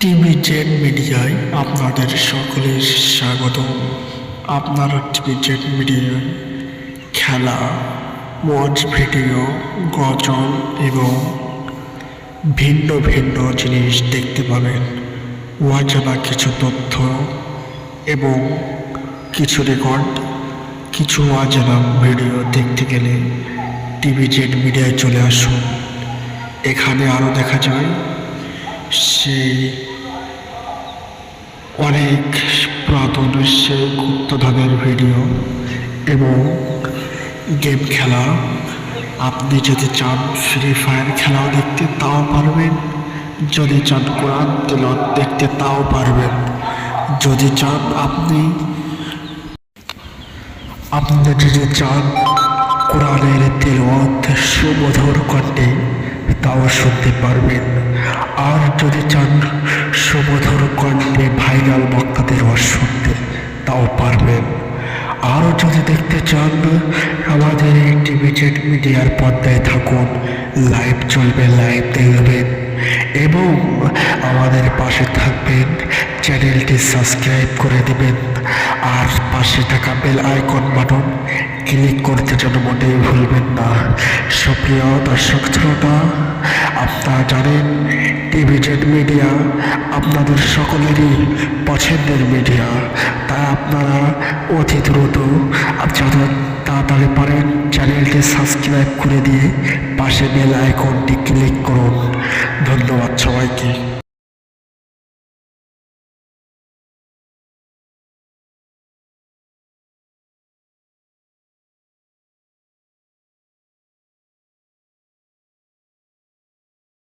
TV Z মিডিয়ায় আপনাদের সকলের স্বাগত। আপনারা টিভি জেড মিডিয়ায় খেলা, ওয়াচ ভিডিও, গজল এবং ভিন্ন ভিন্ন জিনিস দেখতে পাবেন। অজানা কিছু তথ্য এবং কিছু রেকর্ড, কিছু অজানা ভিডিও দেখতে গেলে টিভি জেড মিডিয়ায় চলে আসুন। এখানে আরও দেখা যায় সেই অনেক পুরাতন সেই গুপ্তধনের ভিডিও এবং গেম খেলা। আপনি যদি চান ফ্রি ফায়ার খেলাও দেখতে তাও পারবেন, যদি চান কোরআন তেলাওয়াত দেখতে তাও পারবেন, যদি চান আপনি যদি চান কোরআনের তেলাওয়াত সুমধুর কণ্ঠে তাও শুনতে পারবেন। আর যদি চান সুমধুর কণ্ঠে ভাইরাল বক্তাদের ওয়াজ শুনতে তাও পারবেন। আরও যদি দেখতে চান আমাদের এই টিভি জেড মিডিয়ার পর্দায় থাকুন, লাইভ চলবে, লাইভ দেখবেন এবং আমাদের পাশে থাকবেন। চ্যানেলটি সাবস্ক্রাইব করে দেবেন আর পাশে থাকা বেল আইকন বাটন ক্লিক করতে যেন মোটেই ভুলবেন না। সুপ্রিয় দর্শক শ্রোতা, আপনারা জানেন টিভি জেড মিডিয়া আপনাদের সকলেরই পছন্দের মিডিয়া, তাই আপনারা অতি দ্রুত যত তাড়াতাড়ি পারেন চ্যানেলটি সাবস্ক্রাইব করে দিয়ে পাশে বেল আইকনটি ক্লিক